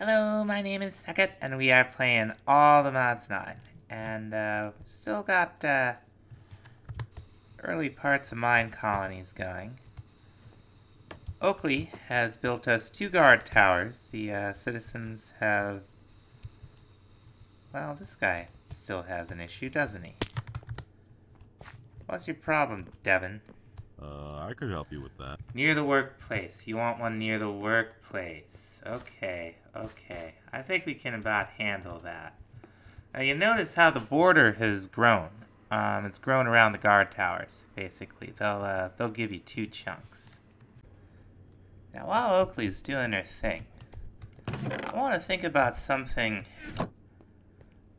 Hello, my name is Sekit, and we are playing all the mods 9. And we've still got early parts of Minecolonies going. Oakley has built us 2 guard towers. The citizens have... Well, this guy still has an issue, doesn't he? What's your problem, Devin? I could help you with that. Near the workplace. You want one near the workplace. Okay. I think we can about handle that. Now you notice how the border has grown. It's grown around the guard towers, basically. They'll give you 2 chunks. Now while Oakley's doing her thing, I want to think about something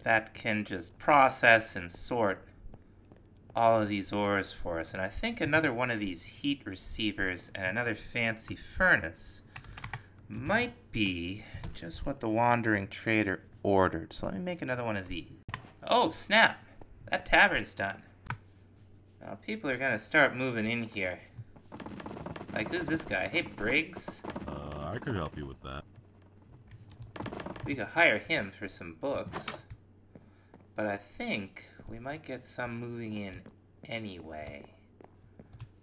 that can just process and sort all of these ores for us. And I think another one of these heat receivers and another fancy furnace might be just what the wandering trader ordered. So let me make another one of these. Oh, snap! That tavern's done. Now people are gonna start moving in here. Like, who's this guy? Hey, Briggs? I could help you with that. We could hire him for some books. But I think we might get some moving in anyway.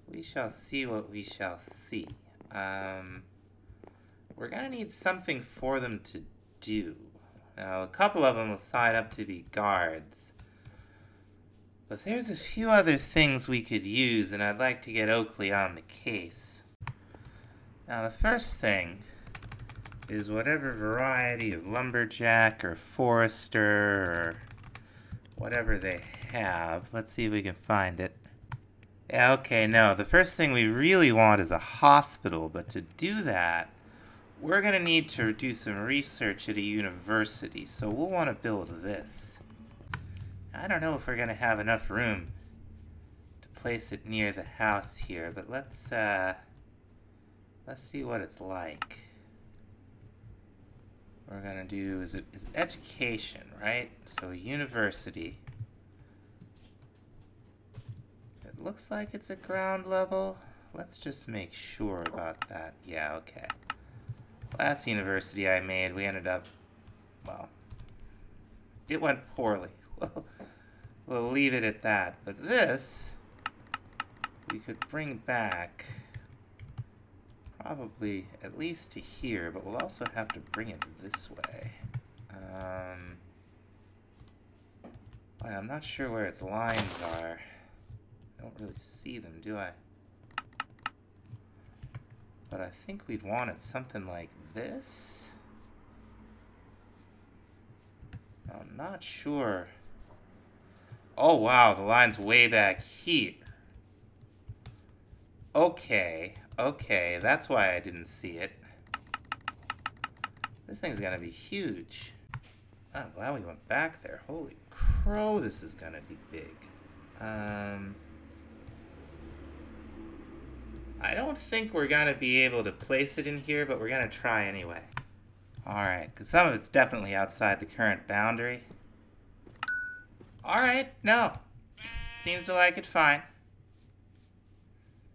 We shall see what we shall see. We're gonna need something for them to do. Now, a couple of them will sign up to be guards. But there's a few other things we could use, and I'd like to get Oakley on the case. Now, the first thing is whatever variety of lumberjack or forester or whatever they have. Let's see if we can find it. Yeah, okay, no. The first thing we really want is a hospital, but to do that, we're going to need to do some research at a university, so we'll want to build this. I don't know if we're going to have enough room to place it near the house here, but let's see what it's like. What we're going to do is education, right? So university. It looks like it's at ground level. Let's just make sure about that. Yeah, okay. Last university I made, we ended up, well, it went poorly. We'll leave it at that. But this, we could bring back probably at least to here, but we'll also have to bring it this way. I'm not sure where its lines are. I don't really see them, do I? But I think we'd want it something like this. I'm not sure. Oh wow, the line's way back here. Okay, that's why I didn't see it. This thing's gonna be huge. I'm glad we went back there. Holy crow, this is gonna be big. I don't think we're gonna be able to place it in here, but we're gonna try anyway. Alright, because some of it's definitely outside the current boundary. Alright, no. Seems to like it fine.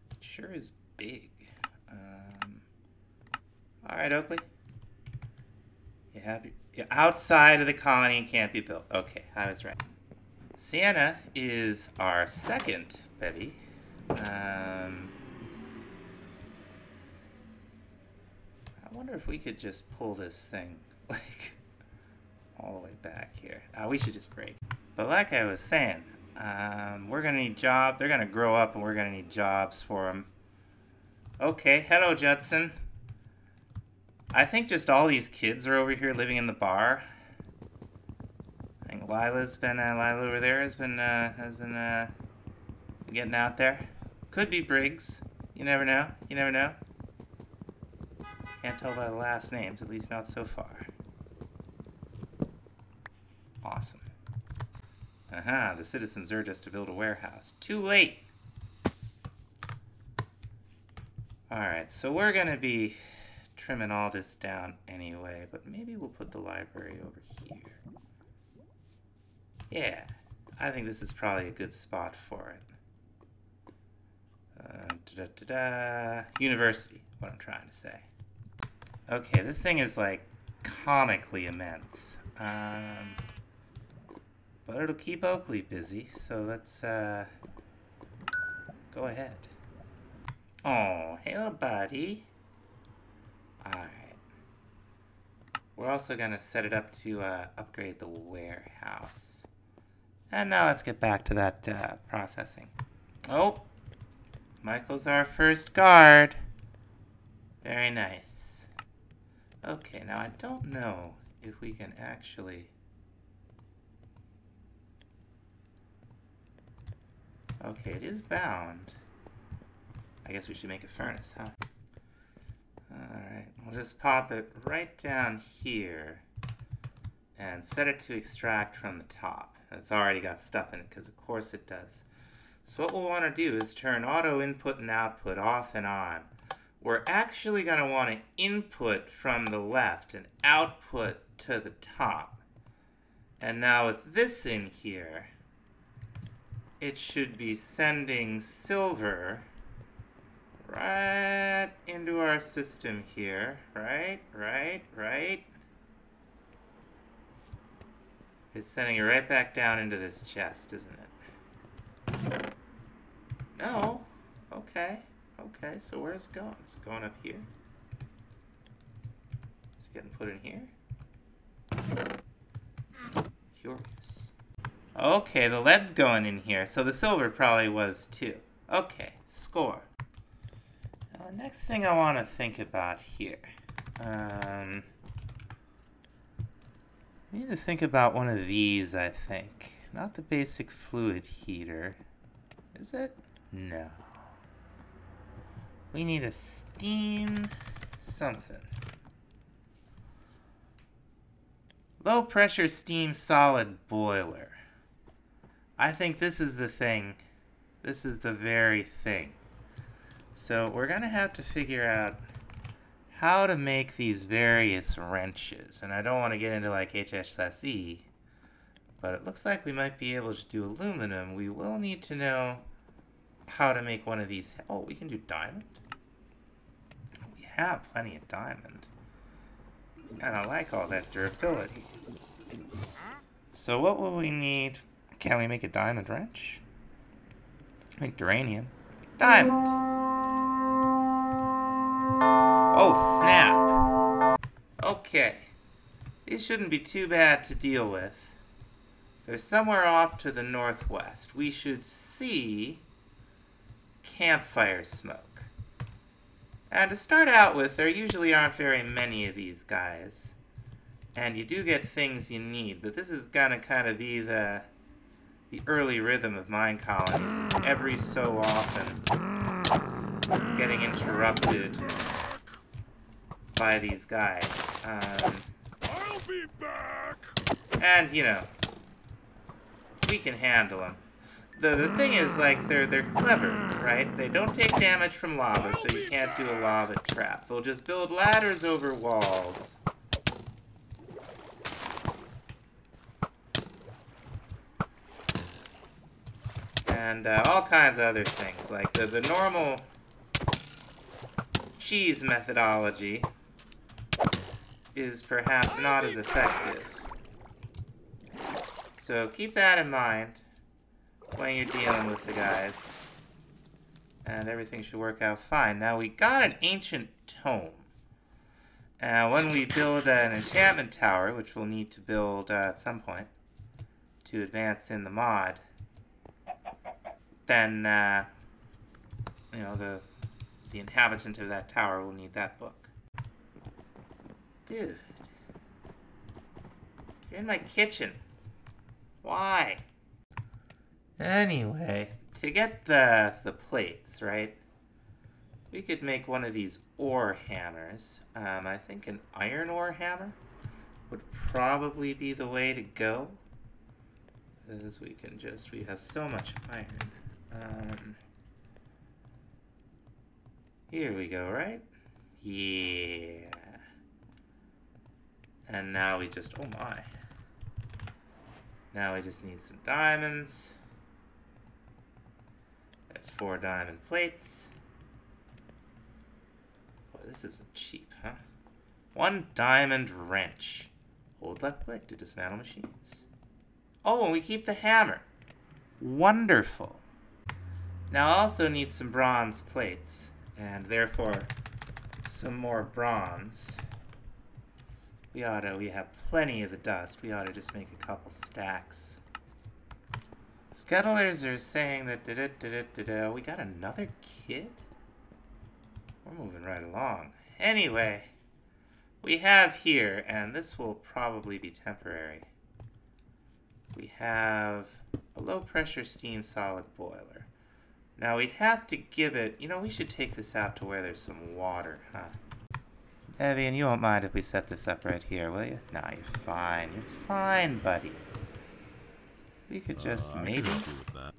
It sure is big. Alright, Oakley. You're outside of the colony, can't be built. Okay, I was right. Sienna is our second bevy. I wonder if we could just pull this thing, like, all the way back here. We should just break. But like I was saying, we're gonna need jobs. They're gonna grow up and we're gonna need jobs for them. Okay, hello, Judson. I think just all these kids are over here living in the bar. I think Lila over there has been getting out there. Could be Briggs. You never know. Can't tell by the last names, at least not so far. Awesome. The citizens urge us to build a warehouse. Too late! Alright, so we're gonna be trimming all this down anyway, but maybe we'll put the library over here. Yeah, I think this is probably a good spot for it. University, what I'm trying to say. Okay, this thing is like comically immense. But it'll keep Oakley busy, so let's go ahead. Oh, hello, buddy. Alright. We're also gonna set it up to upgrade the warehouse. And now let's get back to that processing. Oh, Michael's our first guard. Very nice. Okay, now I don't know if we can actually... Okay, it is bound. I guess we should make a furnace, huh? Alright, we'll just pop it right down here and set it to extract from the top. It's already got stuff in it, because of course it does. So what we'll want to do is turn auto input and output off and on. We're actually going to want to input from the left and output to the top. And now with this in here, it should be sending silver right into our system here. Right. It's sending it right back down into this chest, isn't it? No. Okay, so where's it going? Is it going up here? Is it getting put in here? Curious. Okay, the lead's going in here, so the silver probably was too. Okay, score. Now, the next thing I want to think about here. I need to think about one of these, I think. Not the basic fluid heater. Is it? No. We need a steam something. Low pressure steam solid boiler. I think this is the thing. This is the very thing. So we're gonna have to figure out how to make these various wrenches. And I don't want to get into like HSSE, but it looks like we might be able to do aluminum. We will need to know how to make one of these. Oh, we can do diamond? We have plenty of diamond. And I like all that durability. So what will we need? Can we make a diamond wrench? Make duranium. Diamond! Oh, snap! Okay. These shouldn't be too bad to deal with. They're somewhere off to the northwest. We should see campfire smoke. And to start out with, there usually aren't very many of these guys. And you do get things you need, but this is gonna kind of be the early rhythm of Minecolonies. Every so often getting interrupted by these guys. I'll be back. And, you know, we can handle them. The thing is, like, they're clever, right? They don't take damage from lava, so you can't do a lava trap. They'll just build ladders over walls. And all kinds of other things, like the normal cheese methodology is perhaps not as effective. So keep that in mind when you're dealing with the guys. And everything should work out fine. Now we got an ancient tome. When we build an enchantment tower, which we'll need to build at some point to advance in the mod, then you know, the inhabitant of that tower will need that book. Dude, you're in my kitchen. Why? Anyway, to get the plates, right, we could make one of these ore hammers. I think an iron ore hammer would probably be the way to go, because we have so much iron. Here we go, right? Yeah. And now we just, oh my. Now we just need some diamonds. There's 4 diamond plates. Boy, this isn't cheap, huh? 1 diamond wrench. Hold left click to dismantle machines. Oh, and we keep the hammer. Wonderful. Now I also need some bronze plates, and therefore some more bronze. We have plenty of the dust. We ought to just make a couple stacks. Scuttlers are saying that we got another kid? We're moving right along. Anyway, we have here, and this will probably be temporary. We have a low pressure steam solid boiler. Now we'd have to give it, we should take this out to where there's some water, huh? Evian, you won't mind if we set this up right here, will you? No, you're fine. You're fine, buddy. We could just maybe... I could help you with that.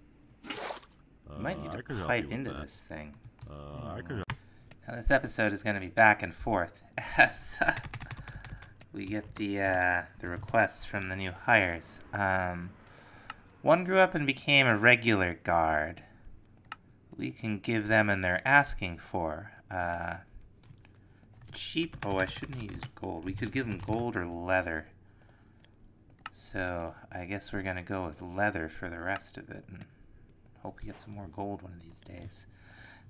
Might need to pipe into this thing. I could... Now this episode is going to be back and forth as we get the requests from the new hires. One grew up and became a regular guard. We can give them and they're asking for. Cheap. Oh, I shouldn't have used gold. We could give them gold or leather. So I guess we're going to go with leather for the rest of it and hope we get some more gold one of these days.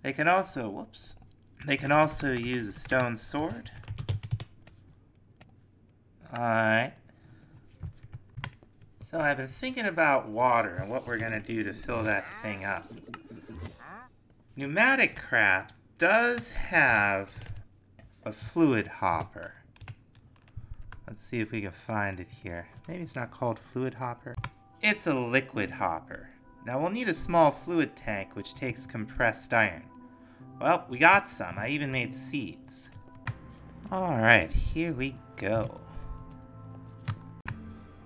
They can also, whoops, they can also use a stone sword. Alright. So I've been thinking about water and what we're going to do to fill that thing up. Pneumatic craft does have a fluid hopper. Let's see if we can find it here. Maybe it's not called fluid hopper. It's a liquid hopper. Now we'll need a small fluid tank which takes compressed iron. Well, we got some. I even made seeds. Alright, here we go.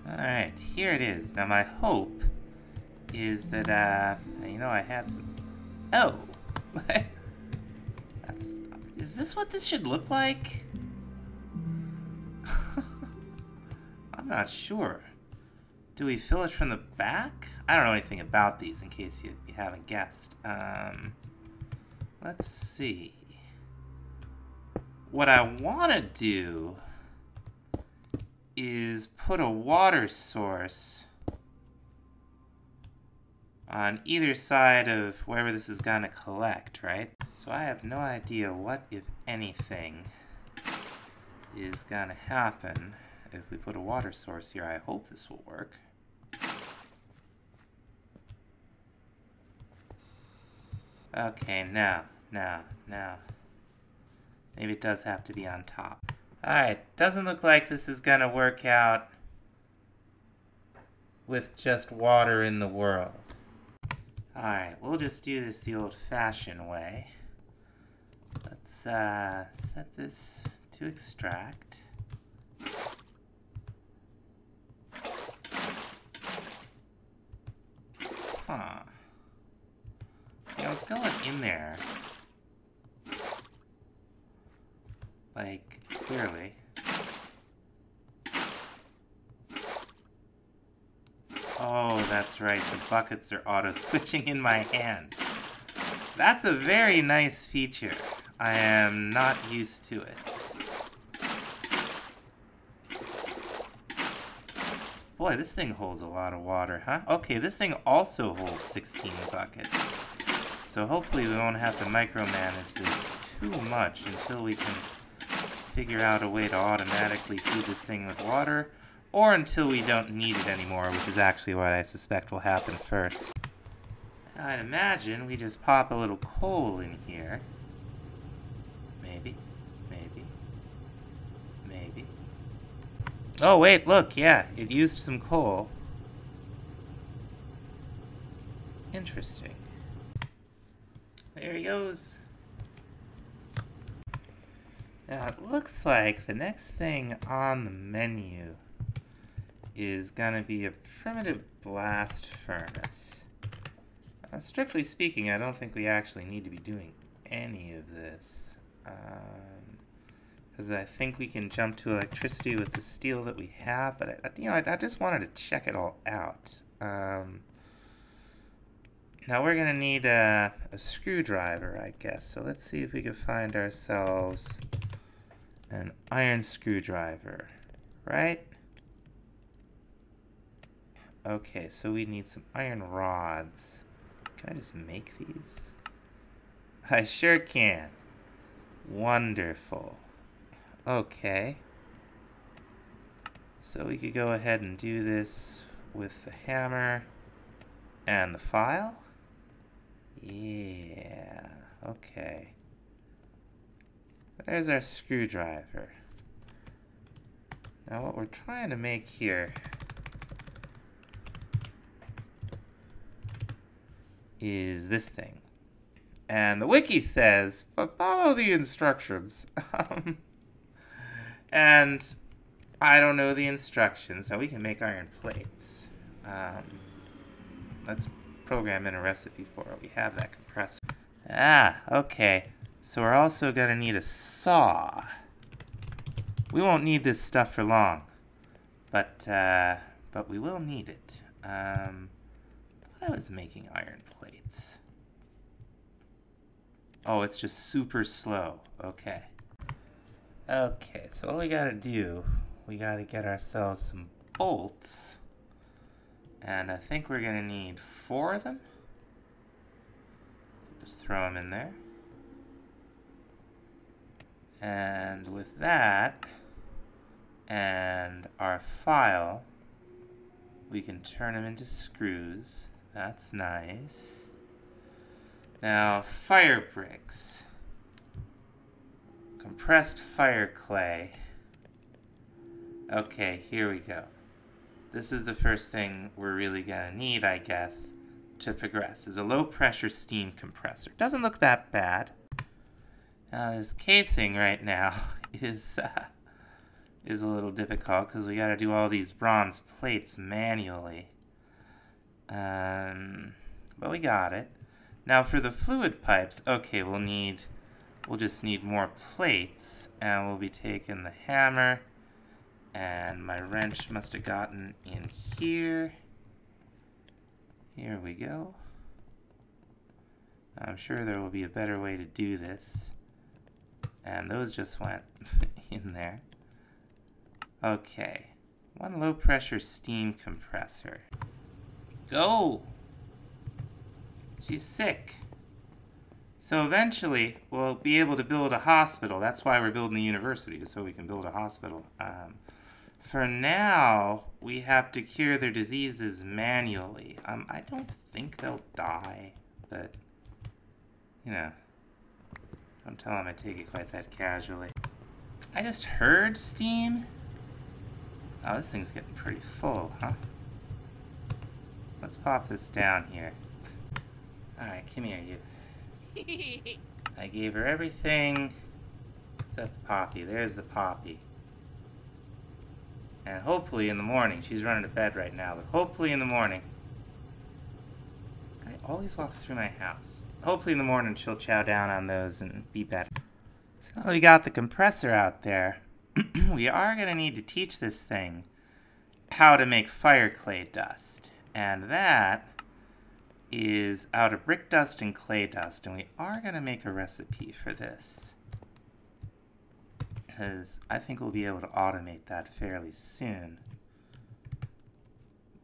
Alright, here it is. Now my hope is that, I had some... Oh! Is this what this should look like? I'm not sure. Do we fill it from the back? I don't know anything about these, in case you haven't guessed. Let's see. What I want to do is put a water source on either side of wherever this is going to collect, right? So I have no idea what, if anything, is going to happen if we put a water source here. I hope this will work. Okay, now. Maybe it does have to be on top. Alright, doesn't look like this is going to work out with just water in the world. Alright, we'll just do this the old-fashioned way. Let's set this to extract. Huh. It's going in there. Like, clearly. Oh, that's right. The buckets are auto-switching in my hand. That's a very nice feature. I am not used to it. Boy, this thing holds a lot of water, huh? Okay, this thing also holds 16 buckets. So hopefully we won't have to micromanage this too much until we can figure out a way to automatically feed this thing with water, or until we don't need it anymore, which is actually what I suspect will happen first. I'd imagine we just pop a little coal in here. Maybe. Oh wait, look, yeah, it used some coal. Interesting. There he goes. Now it looks like the next thing on the menu is gonna be a primitive blast furnace. Strictly speaking, I don't think we actually need to be doing any of this. Because I think we can jump to electricity with the steel that we have, but I just wanted to check it all out. Now we're gonna need a screwdriver, I guess. So let's see if we can find ourselves an iron screwdriver, right? Okay, so we need some iron rods. Can I just make these? I sure can. Wonderful. Okay. So we could go ahead and do this with the hammer and the file. Yeah, okay. There's our screwdriver. Now what we're trying to make here is this thing. And the wiki says, but follow the instructions. And I don't know the instructions. Now we can make iron plates. Let's program in a recipe for it. We have that compressor. Okay. So we're also gonna need a saw. We won't need this stuff for long, but we will need it. I thought I was making iron plates. Oh, it's just super slow. Okay. Okay, so all we gotta do, we gotta get ourselves some bolts. And I think we're gonna need 4 of them. Just throw them in there. And with that, and our file, we can turn them into screws. That's nice. Now, fire bricks. Compressed fire clay. Okay, here we go. This is the first thing we're really gonna need, I guess, to progress, is a low pressure steam compressor. Doesn't look that bad. Now this casing right now is a little difficult because we gotta do all these bronze plates manually. But we got it. Now for the fluid pipes, okay, we'll just need more plates, and we'll be taking the hammer, and my wrench must have gotten in here. Here we go. I'm sure there will be a better way to do this. And those just went in there. Okay. 1 low pressure steam compressor. Go! She's sick. So eventually, we'll be able to build a hospital. That's why we're building the university, so we can build a hospital. For now, we have to cure their diseases manually. I don't think they'll die, but, you know, don't tell them I take it quite that casually. I just heard steam. Oh, this thing's getting pretty full, huh? Let's pop this down here. Alright, come here, you. I gave her everything except the poppy. There's the poppy. And hopefully in the morning, she's running to bed right now, but hopefully in the morning, this guy always walks through my house. Hopefully in the morning she'll chow down on those and be better. So now that we got the compressor out there, we are going to need to teach this thing how to make fire clay dust. And that is out of brick dust and clay dust. And we are going to make a recipe for this, because I think we'll be able to automate that fairly soon.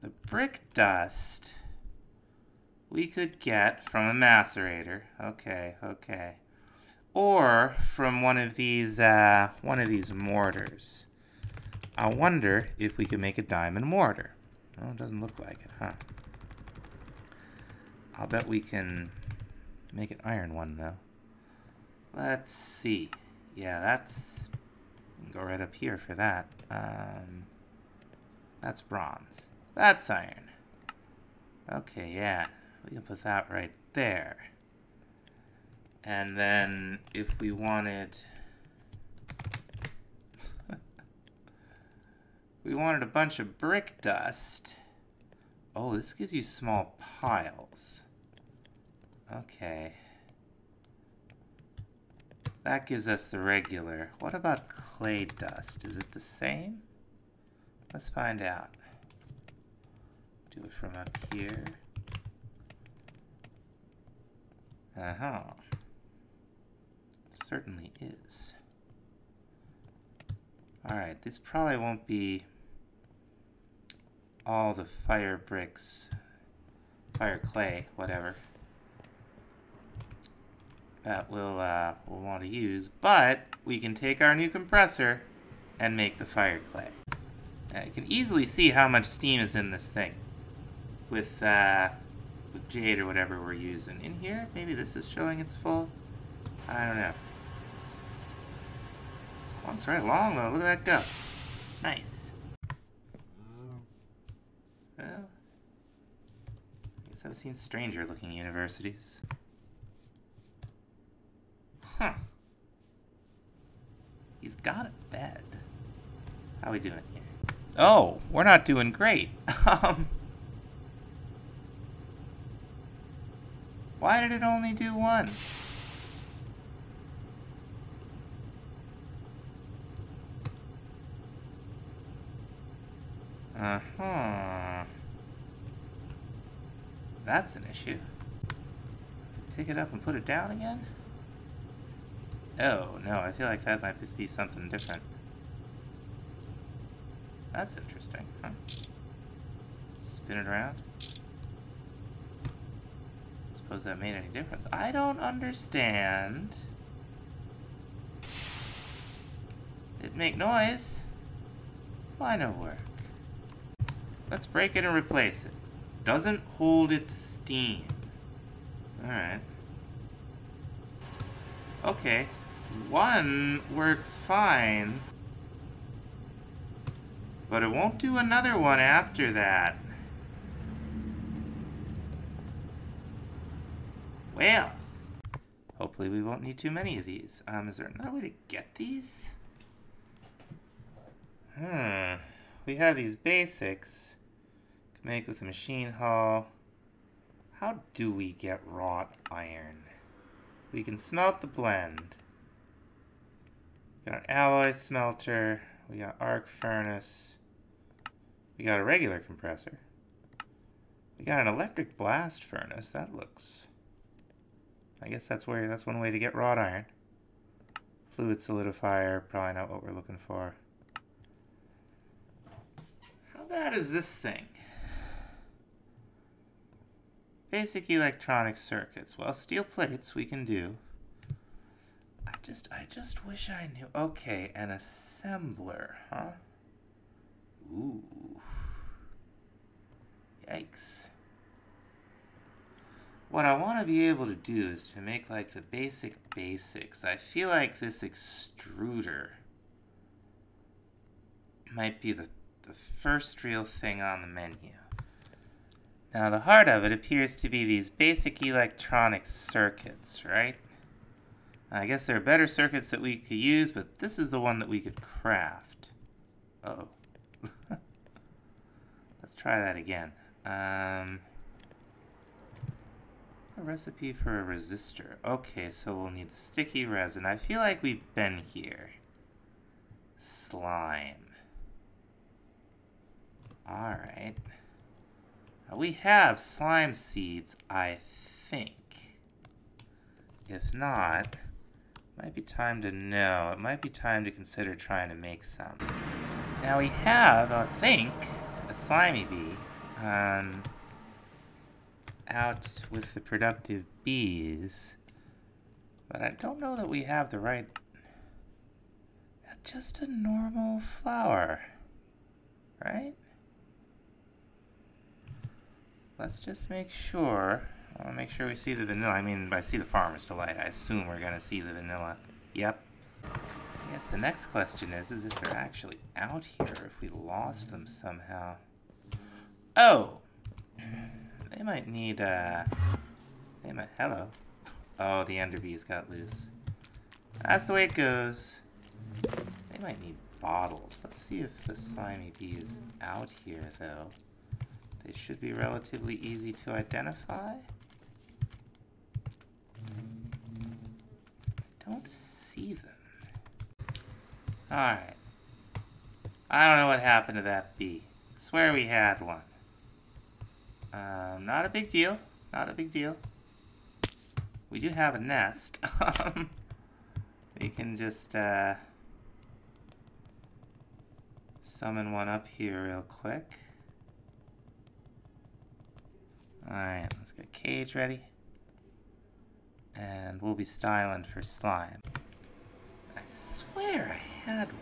The brick dust we could get from a macerator. Okay. Or from one of these mortars. I wonder if we could make a diamond mortar. Oh, it doesn't look like it, huh? I'll bet we can make an iron one, though. Let's see. Yeah, that's... we can go right up here for that. That's bronze. That's iron. Okay, yeah. We can put that right there. And then if we wanted... we wanted a bunch of brick dust. Oh, this gives you small piles. Okay. That gives us the regular. What about clay dust? Is it the same? Let's find out. Do it from up here. Uh-huh. Certainly is. Alright, this probably won't be all the fire bricks, fire clay, whatever, that we'll want to use, but we can take our new compressor and make the fire clay. Now, you can easily see how much steam is in this thing with jade or whatever we're using. In here, maybe this is showing it's full. I don't know. Clunks right along though. Look at that go. Nice. Well, I guess I've seen stranger looking universities. Huh. He's got a bed. How we doing here? Oh, we're not doing great. Why did it only do one? Uh-huh. That's an issue. Pick it up and put it down again? Oh, no, I feel like that might just be something different. That's interesting, huh? Spin it around. Suppose that made any difference. I don't understand. It make noise. Why no work? Let's break it and replace it. Doesn't hold its steam. Alright. Okay. One works fine. But it won't do another one after that. Well. Hopefully we won't need too many of these. Is there another way to get these? We have these basics. Can make with a machine hull. How do we get wrought iron? We can smelt the blend. We got an alloy smelter. We got arc furnace. We got a regular compressor. We got an electric blast furnace. That looks... I guess that's one way to get wrought iron. Fluid solidifier, probably not what we're looking for. How bad is this thing? Basic electronic circuits. Well, steel plates we can do. I just wish I knew. Okay, an assembler, huh? Ooh. Yikes. What I want to be able to do is to make like the basics. I feel like this extruder might be the first real thing on the menu. Now the heart of it appears to be these basic electronic circuits, right? I guess there are better circuits that we could use, but this is the one that we could craft. Uh-oh. Let's try that again. A recipe for a resistor. Okay, so we'll need the sticky resin. I feel like we've been here. Slime. Alright. We have slime seeds, I think. If not, it might be time to know. It might be time to consider trying to make some. Now we have, I think, a slimy bee out with the productive bees. But I don't know that we have the right... Just a normal flower, right? Let's just make sure. I want to make sure we see the vanilla. I mean, I see the Farmer's Delight. I assume we're going to see the vanilla. Yep. I guess the next question is if they're actually out here, if we lost them somehow. Oh! They might need, hello. Oh, the ender bees got loose. That's the way it goes. They might need bottles. Let's see if the slimy bee is out here, though. They should be relatively easy to identify. Don't see them. Alright. I don't know what happened to that bee. Swear we had one. Not a big deal. Not a big deal. We do have a nest. We can just, summon one up here real quick. Alright, let's get a cage ready. And we'll be styling for slime. I swear I had one.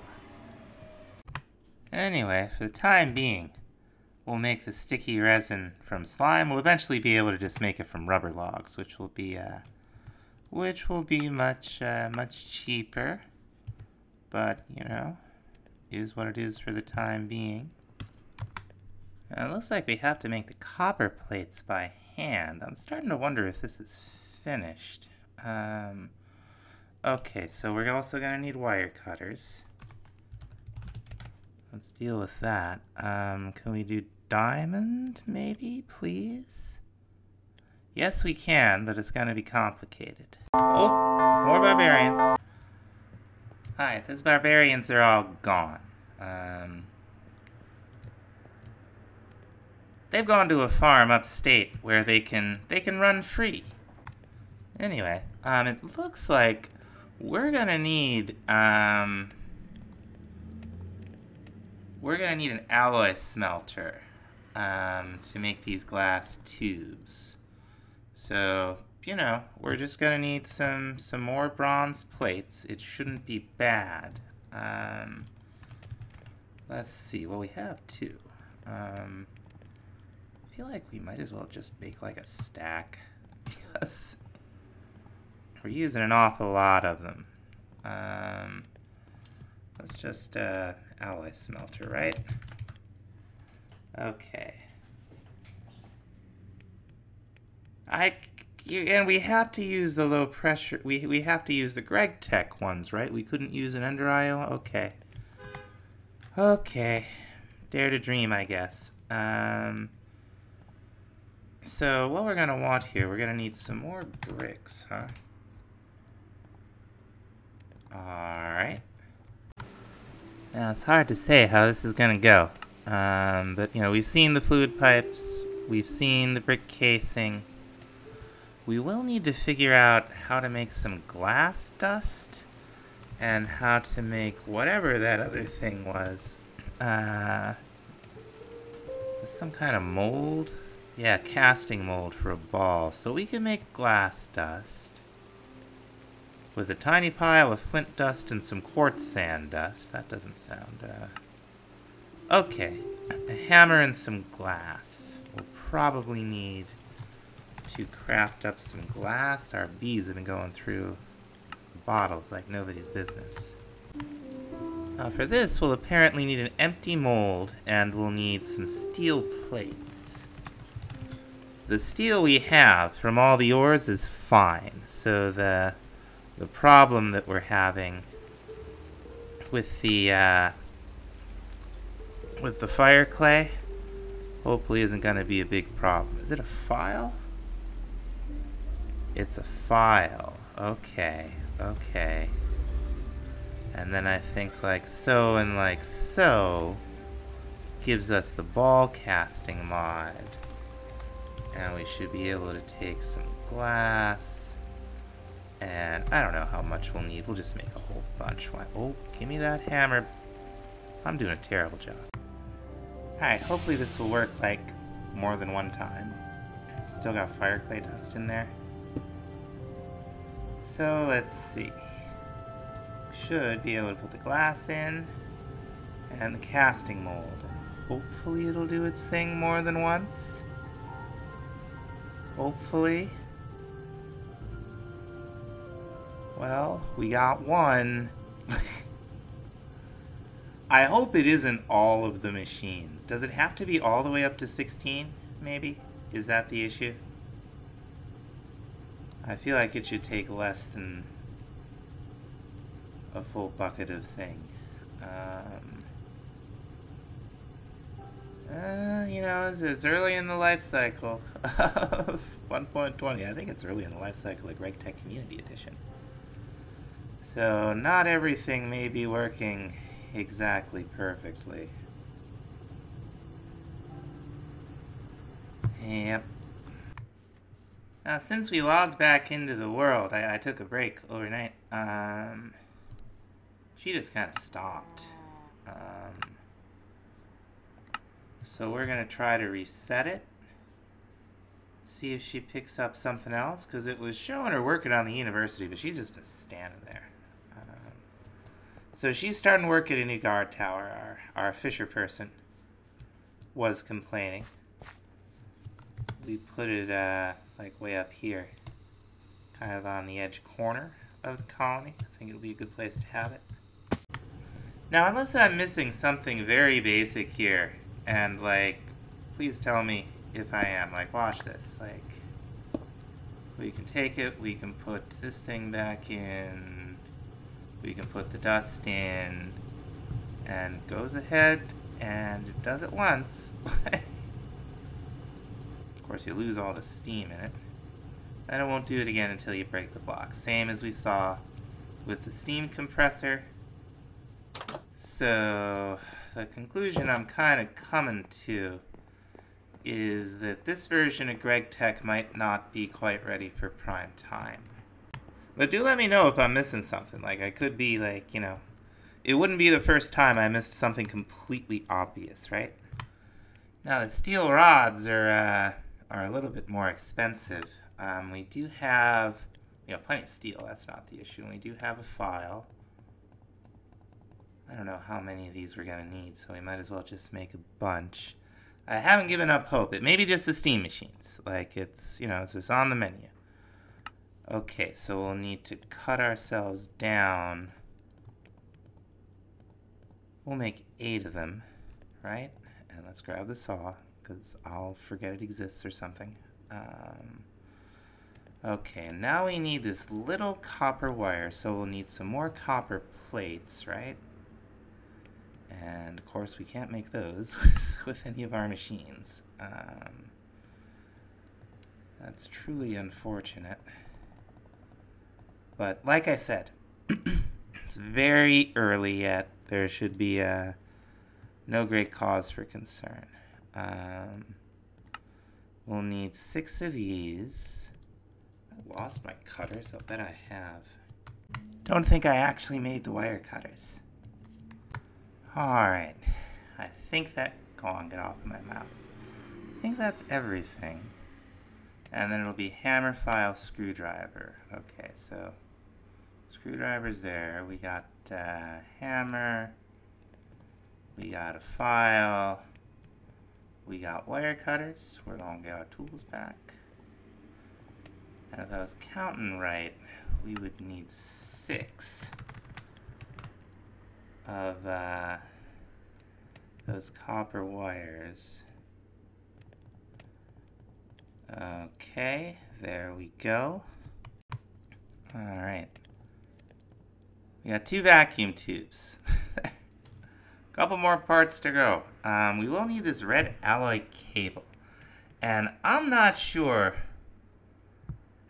Anyway, for the time being, we'll make the sticky resin from slime. We'll eventually be able to just make it from rubber logs, which will be much cheaper. But, you know, is what it is for the time being. It looks like we have to make the copper plates by hand. I'm starting to wonder if this is finished. Okay, so we're also going to need wire cutters. Let's deal with that. Can we do diamond, maybe, please? Yes, we can, but it's going to be complicated. Oh, more barbarians. Hi, those barbarians are all gone. They've gone to a farm upstate where they can run free. Anyway, it looks like we're gonna need an alloy smelter to make these glass tubes. So, you know, we're just gonna need some more bronze plates. It shouldn't be bad. Let's see. Well, we have two. I feel like we might as well just make like a stack because we're using an awful lot of them. Let's just alloy smelter, right? Okay. And we have to use the low pressure. We have to use the Gregtech ones, right? We couldn't use an Ender IO. Okay. Okay. Dare to dream, I guess. So what we're gonna want here, we're gonna need some more bricks, huh? Alright. Now it's hard to say how this is gonna go. But you know, we've seen the fluid pipes, we've seen the brick casing. We will need to figure out how to make some glass dust and how to make whatever that other thing was. Some kind of mold? Yeah, casting mold for a ball. So we can make glass dust with a tiny pile of flint dust and some quartz sand dust. That doesn't sound, Okay, a hammer and some glass. We'll probably need to craft up some glass. Our bees have been going through bottles like nobody's business. For this, we'll apparently need an empty mold, and we'll need some steel plates. The steel we have from all the ores is fine, so the problem that we're having with the fire clay hopefully isn't going to be a big problem. Is it a file? It's a file. Okay, okay. And then I think like so and like so gives us the ball casting mod. And we should be able to take some glass. And I don't know how much we'll need. We'll just make a whole bunch. Oh, give me that hammer. I'm doing a terrible job. Alright, hopefully this will work like more than one time. Still got fire clay dust in there. So let's see. Should be able to put the glass in and the casting mold. Hopefully it'll do its thing more than once. Hopefully. Well, we got one. I hope it isn't all of the machines. Does it have to be all the way up to 16, maybe? Is that the issue? I feel like it should take less than a full bucket of thing. You know, it's early in the life cycle of 1.20. I think it's early in the life cycle of Gregtech Community Edition. So not everything may be working exactly perfectly. Yep. Now, since we logged back into the world, I took a break overnight. She just kind of stopped. So we're gonna try to reset it. See if she picks up something else, because it was showing her working on the university, but she's just been standing there. So she's starting work at a new guard tower. Our fisher person was complaining. We put it like way up here, kind of on the edge corner of the colony. I think it'll be a good place to have it. Now, unless I'm missing something very basic here, and like, please tell me if I am. Like, watch this. Like, we can take it, we can put this thing back in, we can put the dust in, and it goes ahead and it does it once. Of course, you lose all the steam in it. And it won't do it again until you break the block. Same as we saw with the steam compressor. So, the conclusion I'm kind of coming to is that this version of Gregtech might not be quite ready for prime time. But do let me know if I'm missing something. Like, I could be like, you know, it wouldn't be the first time I missed something completely obvious, right? Now, the steel rods are a little bit more expensive. We do have, plenty of steel. That's not the issue. We do have a file. I don't know how many of these we're going to need, so we might as well just make a bunch. I haven't given up hope. It may be just the steam machines. Like, it's, it's just on the menu. Okay, so we'll need to cut ourselves down. We'll make 8 of them, right? And let's grab the saw, because I'll forget it exists or something. Okay, now we need this little copper wire, so we'll need some more copper plates, right? And, of course, we can't make those with any of our machines. That's truly unfortunate. But, like I said, it's very early yet. There should be no great cause for concern. We'll need 6 of these. I lost my cutters. I'll bet I have. Don't think I actually made the wire cutters. Alright, I think that, go on, get off of my mouse. I think that's everything. And then it'll be hammer, file, screwdriver. Okay, so screwdriver's there. We got hammer, we got a file, we got wire cutters. We're gonna get our tools back. And if I was counting right, we would need 6 of those copper wires. Okay, there we go. Alright. We got 2 vacuum tubes. Couple more parts to go. We will need this red alloy cable. And I'm not sure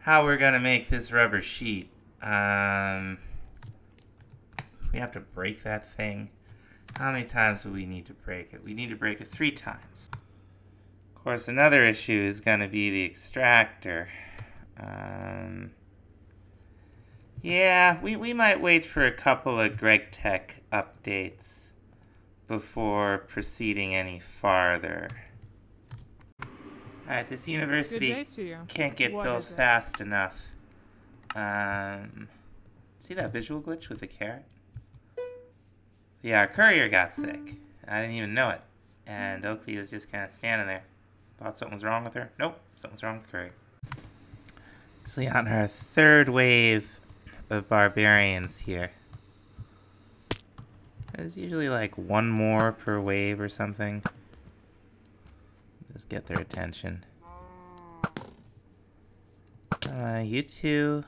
how we're gonna make this rubber sheet. We have to break that thing. How many times do we need to break it? We need to break it 3 times. Of course, another issue is going to be the extractor. Yeah, we might wait for a couple of Gregtech updates before proceeding any farther. Alright, this university can't get built fast enough. See that visual glitch with the carrot? Yeah, our courier got sick. I didn't even know it. And Oakley was just kind of standing there. Thought something was wrong with her. Nope, something's wrong with courier. Actually on our 3rd wave of barbarians here. There's usually like 1 more per wave or something. Just get their attention. You 2.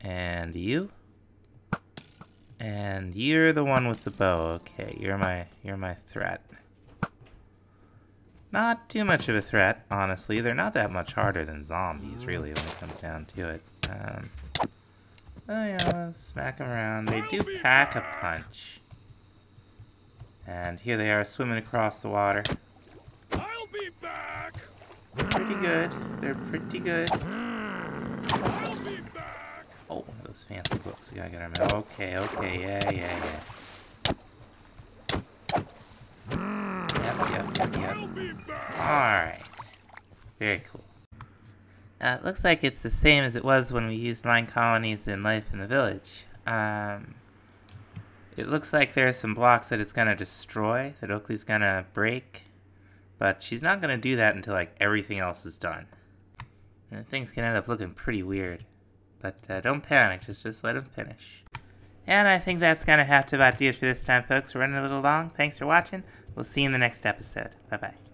And you. And you're the one with the bow. Okay, you're my threat. Not too much of a threat, honestly. They're not that much harder than zombies, really, when it comes down to it. Oh yeah, smack them around. They do pack a punch. And here they are swimming across the water. I'll be back. Pretty good. They're pretty good. I'll be back. Oh, one of those fancy books. We gotta get our medal. Okay, yeah. Yep, I'll be back. Alright. Very cool. It looks like it's the same as it was when we used Minecolonies in Life in the Village. It looks like there are some blocks that it's gonna destroy, that Oakley's gonna break. But she's not gonna do that until, like, everything else is done. And things can end up looking pretty weird. But don't panic, just let him finish. And I think that's gonna have to about do it for this time, folks. We're running a little long. Thanks for watching. We'll see you in the next episode. Bye-bye.